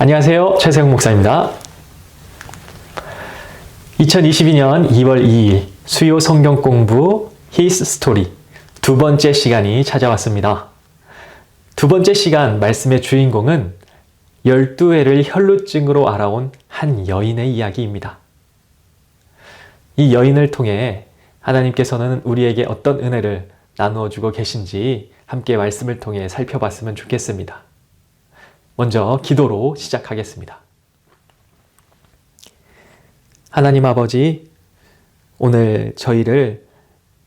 안녕하세요. 최세용 목사입니다. 2022년 2월 2일 수요 성경 공부 His Story 두 번째 시간이 찾아왔습니다. 두 번째 시간 말씀의 주인공은 12해를 혈루증으로 알아온 한 여인의 이야기입니다. 이 여인을 통해 하나님께서는 우리에게 어떤 은혜를 나누어 주고 계신지 함께 말씀을 통해 살펴봤으면 좋겠습니다. 먼저 기도로 시작하겠습니다. 하나님 아버지, 오늘 저희를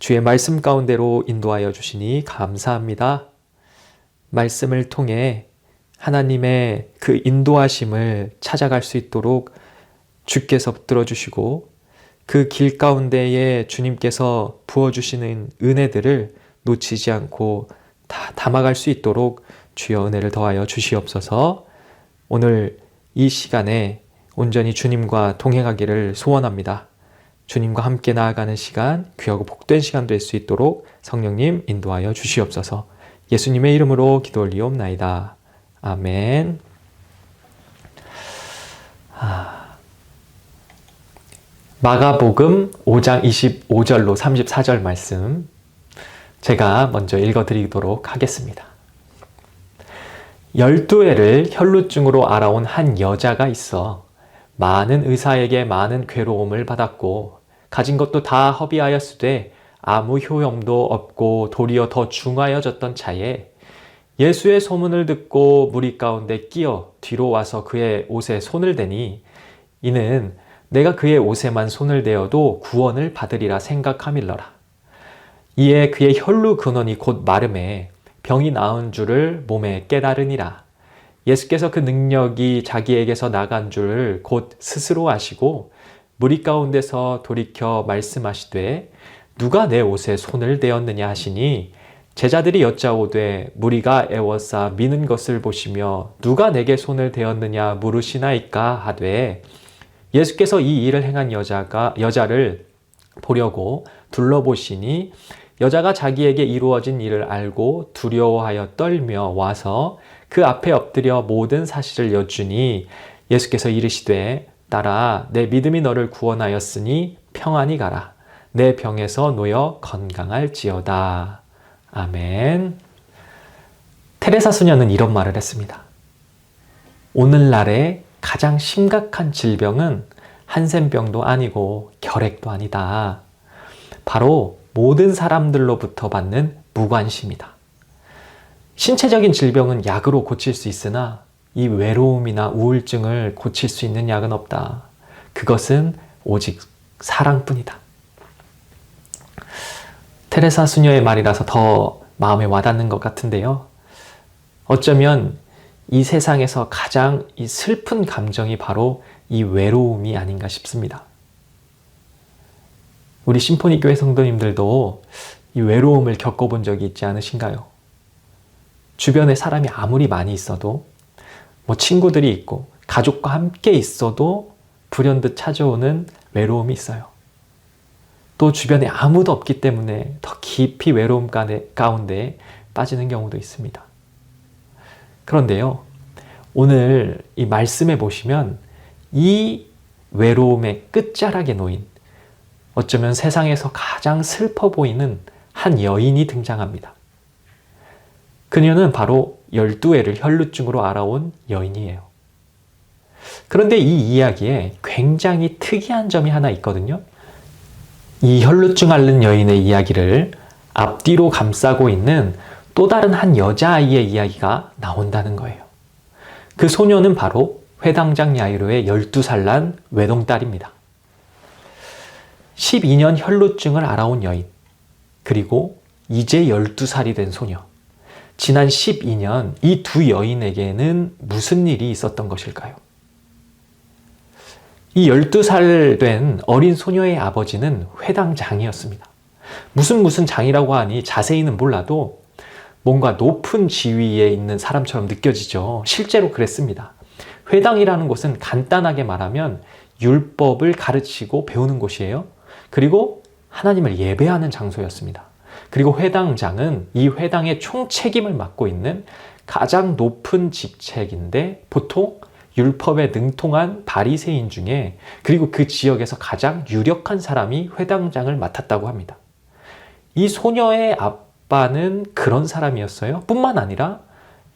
주의 말씀 가운데로 인도하여 주시니 감사합니다. 말씀을 통해 하나님의 그 인도하심을 찾아갈 수 있도록 주께서 붙들어 주시고 그 길 가운데에 주님께서 부어주시는 은혜들을 놓치지 않고 다 담아갈 수 있도록 주여 은혜를 더하여 주시옵소서. 오늘 이 시간에 온전히 주님과 동행하기를 소원합니다. 주님과 함께 나아가는 시간, 귀하고 복된 시간 될 수 있도록 성령님 인도하여 주시옵소서. 예수님의 이름으로 기도 올리옵나이다. 아멘. 마가복음 5장 25절로 34절 말씀 제가 먼저 읽어드리도록 하겠습니다. 12해를 혈루증으로 알아온 한 여자가 있어 많은 의사에게 많은 괴로움을 받았고 가진 것도 다 허비하였으되 아무 효용도 없고 도리어 더 중하여졌던 차에 예수의 소문을 듣고 무리 가운데 끼어 뒤로 와서 그의 옷에 손을 대니 이는 내가 그의 옷에만 손을 대어도 구원을 받으리라 생각함일러라. 이에 그의 혈루 근원이 곧 마름에 병이 나은 줄을 몸에 깨달으니라. 예수께서 그 능력이 자기에게서 나간 줄을 곧 스스로 아시고 무리 가운데서 돌이켜 말씀하시되 누가 내 옷에 손을 대었느냐 하시니 제자들이 여짜오되 무리가 애워싸 미는 것을 보시며 누가 내게 손을 대었느냐 물으시나이까 하되 예수께서 이 일을 행한 여자를 보려고 둘러보시니 여자가 자기에게 이루어진 일을 알고 두려워하여 떨며 와서 그 앞에 엎드려 모든 사실을 여쭈니 예수께서 이르시되 딸아 내 믿음이 너를 구원하였으니 평안히 가라. 내 병에서 놓여 건강할지어다. 아멘. 테레사 수녀는 이런 말을 했습니다. 오늘날의 가장 심각한 질병은 한센병도 아니고 결핵도 아니다. 바로 모든 사람들로부터 받는 무관심이다. 신체적인 질병은 약으로 고칠 수 있으나 이 외로움이나 우울증을 고칠 수 있는 약은 없다. 그것은 오직 사랑뿐이다. 테레사 수녀의 말이라서 더 마음에 와닿는 것 같은데요. 어쩌면 이 세상에서 가장 이 슬픈 감정이 바로 이 외로움이 아닌가 싶습니다. 우리 심포니교회 성도님들도 이 외로움을 겪어본 적이 있지 않으신가요? 주변에 사람이 아무리 많이 있어도 친구들이 있고 가족과 함께 있어도 불현듯 찾아오는 외로움이 있어요. 또 주변에 아무도 없기 때문에 더 깊이 외로움 가운데 빠지는 경우도 있습니다. 그런데요, 오늘 이 말씀에 보시면 이 외로움의 끝자락에 놓인 어쩌면 세상에서 가장 슬퍼 보이는 한 여인이 등장합니다. 그녀는 바로 12해를 혈루증으로 알아온 여인이에요. 그런데 이 이야기에 굉장히 특이한 점이 하나 있거든요. 이 혈루증 앓는 여인의 이야기를 앞뒤로 감싸고 있는 또 다른 한 여자아이의 이야기가 나온다는 거예요. 그 소녀는 바로 회당장 야이로의 12살 난 외동딸입니다. 12년 혈루증을 알아온 여인, 그리고 이제 12살이 된 소녀. 지난 12년 이 두 여인에게는 무슨 일이 있었던 것일까요? 이 12살 된 어린 소녀의 아버지는 회당장이었습니다. 무슨 장이라고 하니 자세히는 몰라도 뭔가 높은 지위에 있는 사람처럼 느껴지죠. 실제로 그랬습니다. 회당이라는 곳은 간단하게 말하면 율법을 가르치고 배우는 곳이에요. 그리고 하나님을 예배하는 장소였습니다. 그리고 회당장은 이 회당의 총책임을 맡고 있는 가장 높은 직책인데 보통 율법에 능통한 바리새인 중에 그리고 그 지역에서 가장 유력한 사람이 회당장을 맡았다고 합니다. 이 소녀의 아빠는 그런 사람이었어요. 뿐만 아니라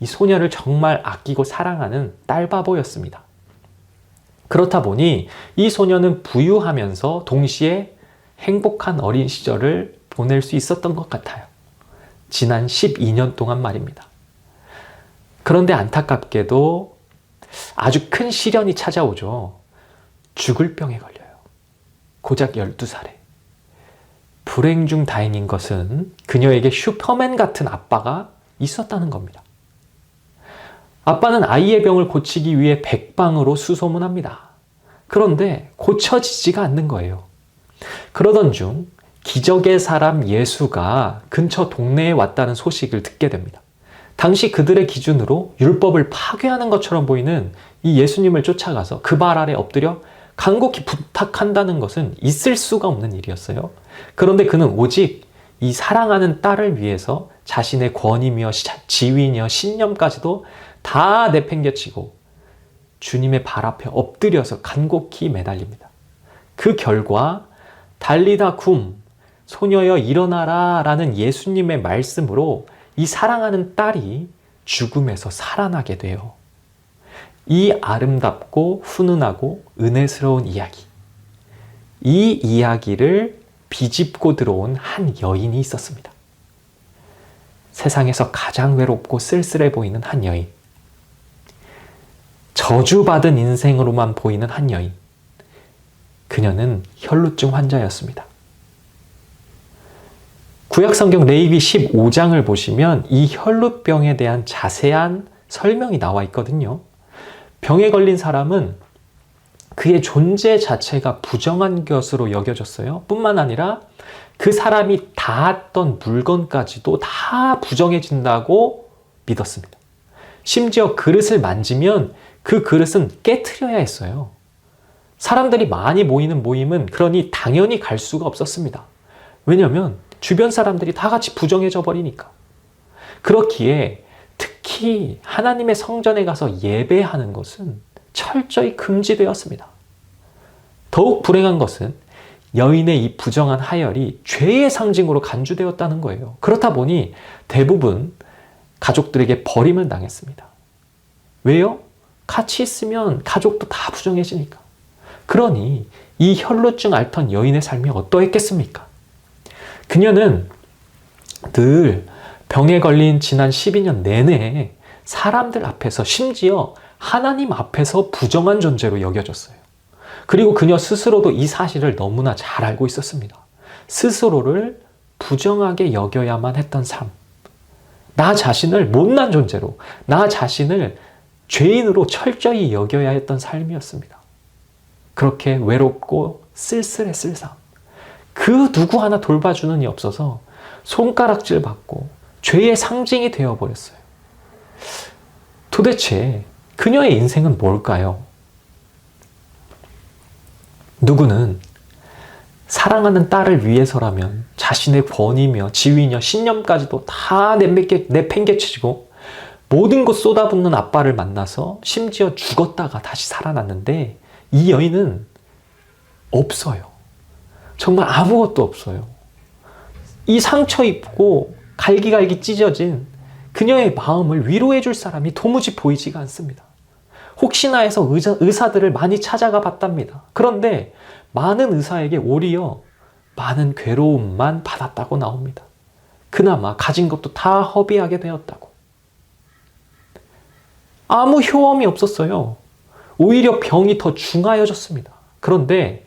이 소녀를 정말 아끼고 사랑하는 딸바보였습니다. 그렇다 보니 이 소녀는 부유하면서 동시에 행복한 어린 시절을 보낼 수 있었던 것 같아요. 지난 12년 동안 말입니다. 그런데 안타깝게도 아주 큰 시련이 찾아오죠. 죽을 병에 걸려요. 고작 12살에. 불행 중 다행인 것은 그녀에게 슈퍼맨 같은 아빠가 있었다는 겁니다. 아빠는 아이의 병을 고치기 위해 백방으로 수소문합니다. 그런데 고쳐지지가 않는 거예요. 그러던 중 기적의 사람 예수가 근처 동네에 왔다는 소식을 듣게 됩니다. 당시 그들의 기준으로 율법을 파괴하는 것처럼 보이는 이 예수님을 쫓아가서 그 발 아래 엎드려 간곡히 부탁한다는 것은 있을 수가 없는 일이었어요. 그런데 그는 오직 이 사랑하는 딸을 위해서 자신의 권위며 지위며 신념까지도 다 내팽개치고 주님의 발 앞에 엎드려서 간곡히 매달립니다. 그 결과 달리다 쿰, 소녀여 일어나라 라는 예수님의 말씀으로 이 사랑하는 딸이 죽음에서 살아나게 돼요. 이 아름답고 훈훈하고 은혜스러운 이야기. 이 이야기를 비집고 들어온 한 여인이 있었습니다. 세상에서 가장 외롭고 쓸쓸해 보이는 한 여인. 저주받은 인생으로만 보이는 한 여인. 그녀는 혈루증 환자였습니다. 구약성경 레위기 15장을 보시면 이 혈루병에 대한 자세한 설명이 나와 있거든요. 병에 걸린 사람은 그의 존재 자체가 부정한 것으로 여겨졌어요. 뿐만 아니라 그 사람이 닿았던 물건까지도 다 부정해진다고 믿었습니다. 심지어 그릇을 만지면 그 그릇은 깨트려야 했어요. 사람들이 많이 모이는 모임은 그러니 당연히 갈 수가 없었습니다. 왜냐하면 주변 사람들이 다 같이 부정해져 버리니까. 그렇기에 특히 하나님의 성전에 가서 예배하는 것은 철저히 금지되었습니다. 더욱 불행한 것은 여인의 이 부정한 하혈이 죄의 상징으로 간주되었다는 거예요. 그렇다 보니 대부분 가족들에게 버림을 당했습니다. 왜요? 같이 있으면 가족도 다 부정해지니까. 그러니 이 혈루증 앓던 여인의 삶이 어떠했겠습니까? 그녀는 늘 병에 걸린 지난 12년 내내 사람들 앞에서 심지어 하나님 앞에서 부정한 존재로 여겨졌어요. 그리고 그녀 스스로도 이 사실을 너무나 잘 알고 있었습니다. 스스로를 부정하게 여겨야만 했던 삶. 나 자신을 못난 존재로, 나 자신을 죄인으로 철저히 여겨야 했던 삶이었습니다. 그렇게 외롭고 쓸쓸했을 삶. 그 누구 하나 돌봐주는 이 없어서 손가락질 받고 죄의 상징이 되어버렸어요. 도대체 그녀의 인생은 뭘까요? 누구는 사랑하는 딸을 위해서라면 자신의 권위며 지위며 신념까지도 다 내팽개치고 모든 것 쏟아붓는 아빠를 만나서 심지어 죽었다가 다시 살아났는데 이 여인은 없어요. 정말 아무것도 없어요. 이 상처 입고 갈기갈기 찢어진 그녀의 마음을 위로해 줄 사람이 도무지 보이지가 않습니다. 혹시나 해서 의사들을 많이 찾아가 봤답니다. 그런데 많은 의사에게 오히려 많은 괴로움만 받았다고 나옵니다. 그나마 가진 것도 다 허비하게 되었다고. 아무 효험이 없었어요. 오히려 병이 더 중하여졌습니다. 그런데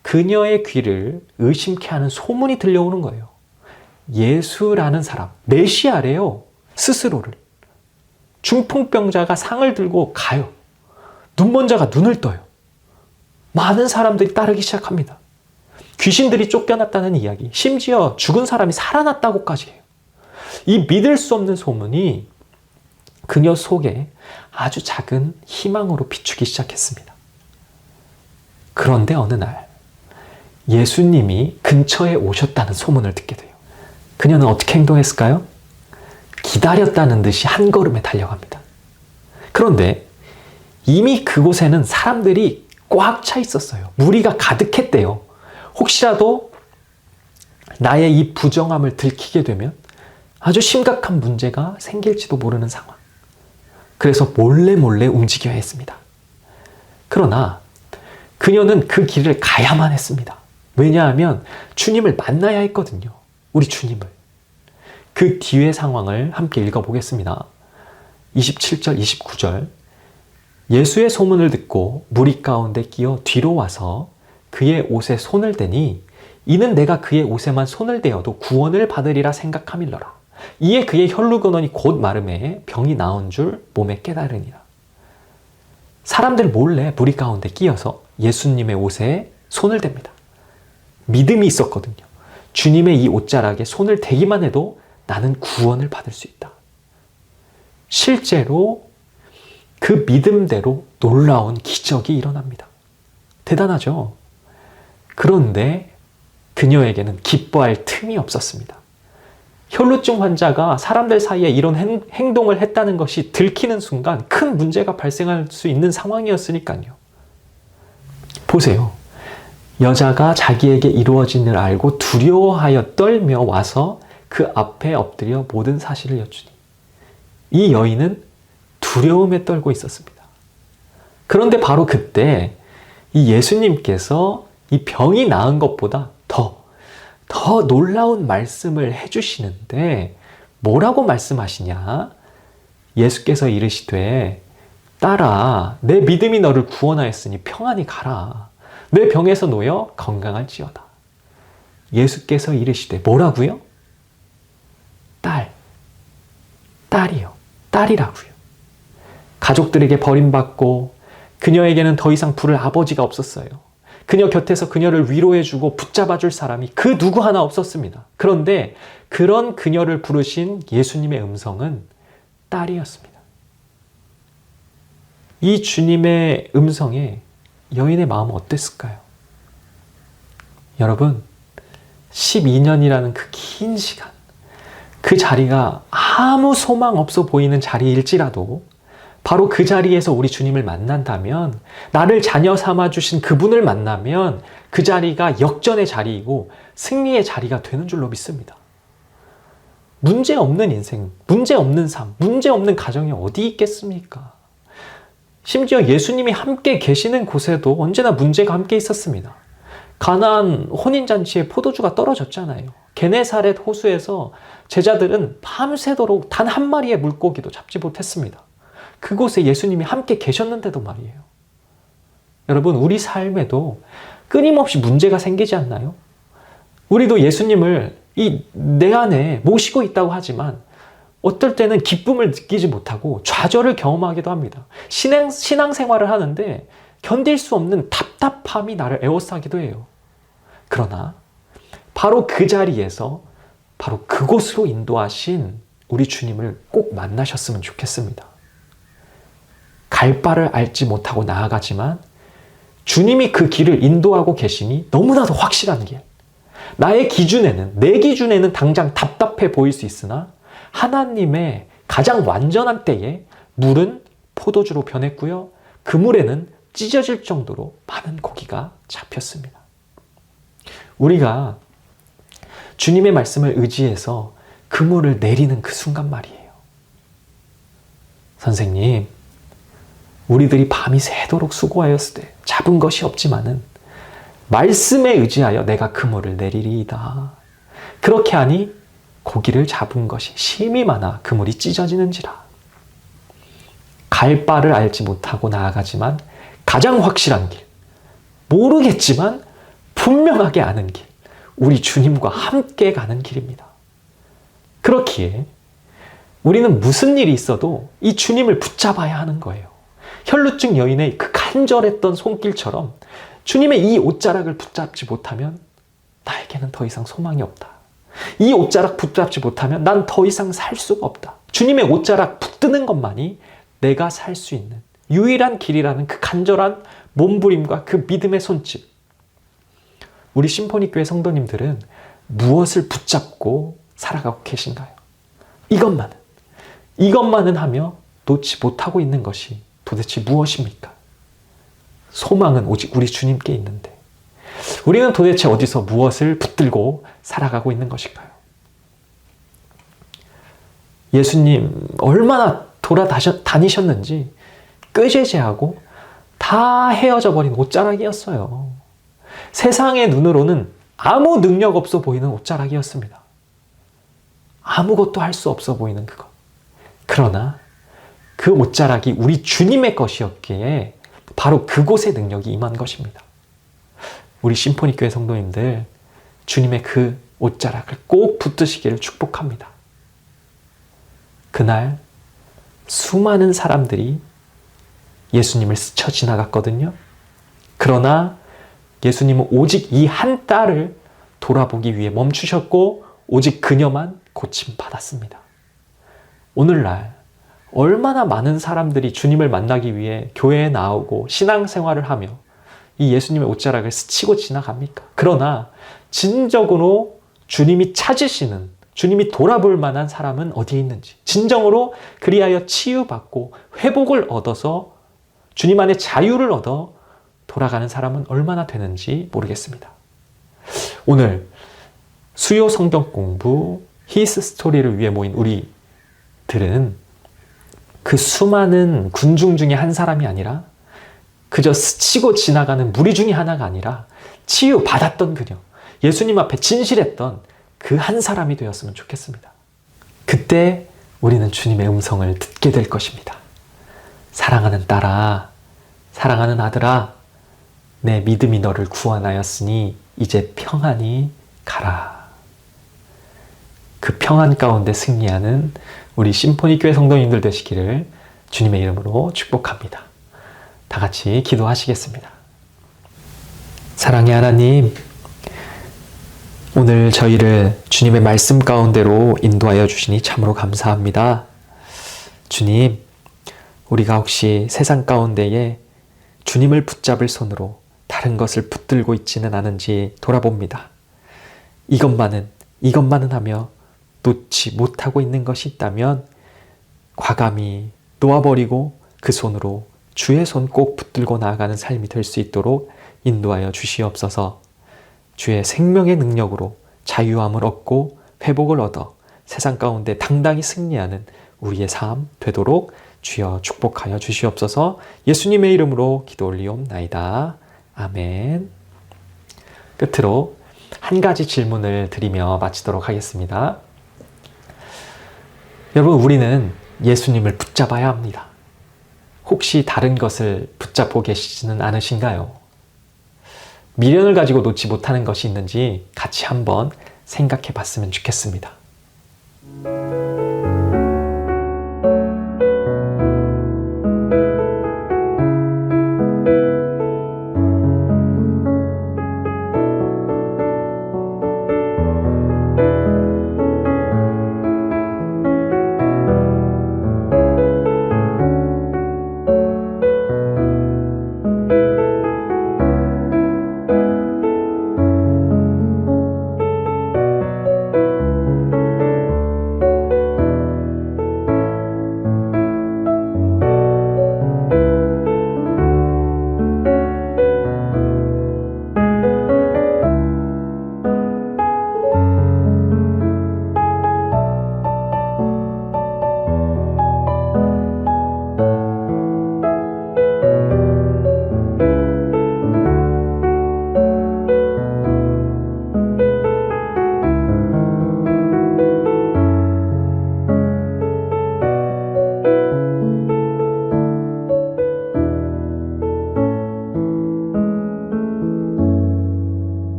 그녀의 귀를 의심케 하는 소문이 들려오는 거예요. 예수라는 사람, 메시아래요. 스스로를. 중풍병자가 상을 들고 가요. 눈먼자가 눈을 떠요. 많은 사람들이 따르기 시작합니다. 귀신들이 쫓겨났다는 이야기, 심지어 죽은 사람이 살아났다고까지 해요. 이 믿을 수 없는 소문이 그녀 속에 아주 작은 희망으로 비추기 시작했습니다. 그런데 어느 날 예수님이 근처에 오셨다는 소문을 듣게 돼요. 그녀는 어떻게 기다렸다는 듯이 한 걸음에 달려갑니다. 그런데 이미 그곳에는 사람들이 꽉 차 있었어요. 무리가 가득했대요. 혹시라도 나의 이 부정함을 들키게 되면 아주 심각한 문제가 생길지도 모르는 상황. 그래서 몰래 움직여야 했습니다. 그러나 그녀는 그 길을 가야만 했습니다. 왜냐하면 주님을 만나야 했거든요. 우리 주님을. 그 뒤의 상황을 함께 읽어보겠습니다. 27절, 29절. 예수의 소문을 듣고 무리 가운데 끼어 뒤로 와서 그의 옷에 손을 대니 이는 내가 그의 옷에만 손을 대어도 구원을 받으리라 생각함일러라. 이에 그의 혈루근원이 곧 마름에 병이 나은 줄 몸에 깨달으니라. 사람들 몰래 무리 가운데 끼어서 예수님의 옷에 손을 댑니다. 믿음이 있었거든요. 주님의 이 옷자락에 손을 대기만 해도 나는 구원을 받을 수 있다. 실제로 그 믿음대로 놀라운 기적이 일어납니다. 대단하죠? 그런데 그녀에게는 기뻐할 틈이 없었습니다. 혈루증 환자가 사람들 사이에 이런 행동을 했다는 것이 들키는 순간 큰 문제가 발생할 수 있는 상황이었으니까요. 보세요. 여자가 자기에게 이루어진 일을 알고 두려워하여 떨며 와서 그 앞에 엎드려 모든 사실을 여쭈니 이 여인은 두려움에 떨고 있었습니다. 그런데 바로 그때 이 예수님께서 이 병이 나은 것보다 더 놀라운 말씀을 해주시는데 뭐라고 말씀하시냐? 예수께서 이르시되 딸아 내 믿음이 너를 구원하였으니 평안히 가라. 내 병에서 놓여 건강할지어다. 예수께서 이르시되 뭐라고요? 딸이요. 딸이라고요. 가족들에게 버림받고 그녀에게는 더 이상 부를 아버지가 없었어요. 그녀 곁에서 그녀를 위로해주고 붙잡아줄 사람이 그 누구 하나 없었습니다. 그런데 그런 그녀를 부르신 예수님의 음성은 딸이었습니다. 이 주님의 음성에 여인의 마음은 어땠을까요? 여러분, 12년이라는 그 긴 시간, 그 자리가 아무 소망 없어 보이는 자리일지라도 바로 그 자리에서 우리 주님을 만난다면, 나를 자녀 삼아주신 그분을 만나면 그 자리가 역전의 자리이고 승리의 자리가 되는 줄로 믿습니다. 문제 없는 인생, 문제 없는 삶, 문제 없는 가정이 어디 있겠습니까? 심지어 예수님이 함께 계시는 곳에도 언제나 문제가 함께 있었습니다. 가나안 혼인잔치에 포도주가 떨어졌잖아요. 게네사렛 호수에서 제자들은 밤새도록 단 한 마리의 물고기도 잡지 못했습니다. 그곳에 예수님이 함께 계셨는데도 말이에요. 여러분, 우리 삶에도 끊임없이 문제가 생기지 않나요? 우리도 예수님을 내 안에 모시고 있다고 하지만 어떨 때는 기쁨을 느끼지 못하고 좌절을 경험하기도 합니다. 신앙생활을 하는데 견딜 수 없는 답답함이 나를 에워싸기도 해요. 그러나 바로 그 자리에서 바로 그곳으로 인도하신 우리 주님을 꼭 만나셨으면 좋겠습니다. 갈 바를 알지 못하고 나아가지만 주님이 그 길을 인도하고 계시니 너무나도 확실한 길. 내 기준에는 당장 답답해 보일 수 있으나 하나님의 가장 완전한 때에 물은 포도주로 변했고요. 그 물에는 찢어질 정도로 많은 고기가 잡혔습니다. 우리가 주님의 말씀을 의지해서 그 물을 내리는 그 순간 말이에요. 선생님, 우리들이 밤이 새도록 수고하였을 때 잡은 것이 없지만은 말씀에 의지하여 내가 그 물을 내리리이다. 그렇게 하니 고기를 잡은 것이 심히 많아 그물이 찢어지는지라. 갈 바를 알지 못하고 나아가지만 가장 확실한 길, 모르겠지만 분명하게 아는 길, 우리 주님과 함께 가는 길입니다. 그렇기에 우리는 무슨 일이 있어도 이 주님을 붙잡아야 하는 거예요. 혈루증 여인의 그 간절했던 손길처럼 주님의 이 옷자락을 붙잡지 못하면 나에게는 더 이상 소망이 없다. 이 옷자락 붙잡지 못하면 난 더 이상 살 수가 없다. 주님의 옷자락 붙드는 것만이 내가 살 수 있는 유일한 길이라는 그 간절한 몸부림과 그 믿음의 손짓. 우리 심포니교회 성도님들은 무엇을 붙잡고 살아가고 계신가요? 이것만은 하며 놓지 못하고 있는 것이 도대체 무엇입니까? 소망은 오직 우리 주님께 있는데 우리는 도대체 어디서 무엇을 붙들고 살아가고 있는 것일까요? 예수님 얼마나 돌아다니셨는지 꾀죄죄하고 다 헤어져 버린 옷자락이었어요. 세상의 눈으로는 아무 능력 없어 보이는 옷자락이었습니다. 아무것도 할 수 없어 보이는 그것. 그러나 그 옷자락이 우리 주님의 것이었기에 바로 그곳에 능력이 임한 것입니다. 우리 심포니교회 성도님들 주님의 그 옷자락을 꼭 붙드시기를 축복합니다. 그날 수많은 사람들이 예수님을 스쳐 지나갔거든요. 그러나 예수님은 오직 이 한 딸을 돌아보기 위해 멈추셨고 오직 그녀만 고침받았습니다. 오늘날 얼마나 많은 사람들이 주님을 만나기 위해 교회에 나오고 신앙생활을 하며 이 예수님의 옷자락을 스치고 지나갑니까? 그러나 진정으로 주님이 찾으시는, 주님이 돌아볼 만한 사람은 어디에 있는지, 진정으로 그리하여 치유받고 회복을 얻어서 주님 안에 자유를 얻어 돌아가는 사람은 얼마나 되는지 모르겠습니다. 오늘 수요 성경 공부 히스 스토리를 위해 모인 우리들은 그 수많은 군중 중에 한 사람이 아니라 그저 스치고 지나가는 무리 중에 하나가 아니라 치유받았던 그녀, 예수님 앞에 진실했던 그 한 사람이 되었으면 좋겠습니다. 그때 우리는 주님의 음성을 듣게 될 것입니다. 사랑하는 딸아, 사랑하는 아들아, 내 믿음이 너를 구원하였으니 이제 평안히 가라. 그 평안 가운데 승리하는 우리 심포니교회 성도님들 되시기를 주님의 이름으로 축복합니다. 다 같이 기도하시겠습니다. 사랑의 하나님, 오늘 저희를 주님의 말씀 가운데로 인도하여 주시니 참으로 감사합니다. 주님, 우리가 혹시 세상 가운데에 주님을 붙잡을 손으로 다른 것을 붙들고 있지는 않은지 돌아봅니다. 이것만은 하며 놓지 못하고 있는 것이 있다면 과감히 놓아버리고 그 손으로 주의 손 꼭 붙들고 나아가는 삶이 될 수 있도록 인도하여 주시옵소서. 주의 생명의 능력으로 자유함을 얻고 회복을 얻어 세상 가운데 당당히 승리하는 우리의 삶 되도록 주여 축복하여 주시옵소서. 예수님의 이름으로 기도 올리옵나이다. 아멘. 끝으로 한 가지 질문을 드리며 마치도록 하겠습니다. 여러분, 우리는 예수님을 붙잡아야 합니다. 혹시 다른 것을 붙잡고 계시지는 않으신가요? 미련을 가지고 놓지 못하는 것이 있는지 같이 한번 생각해 봤으면 좋겠습니다.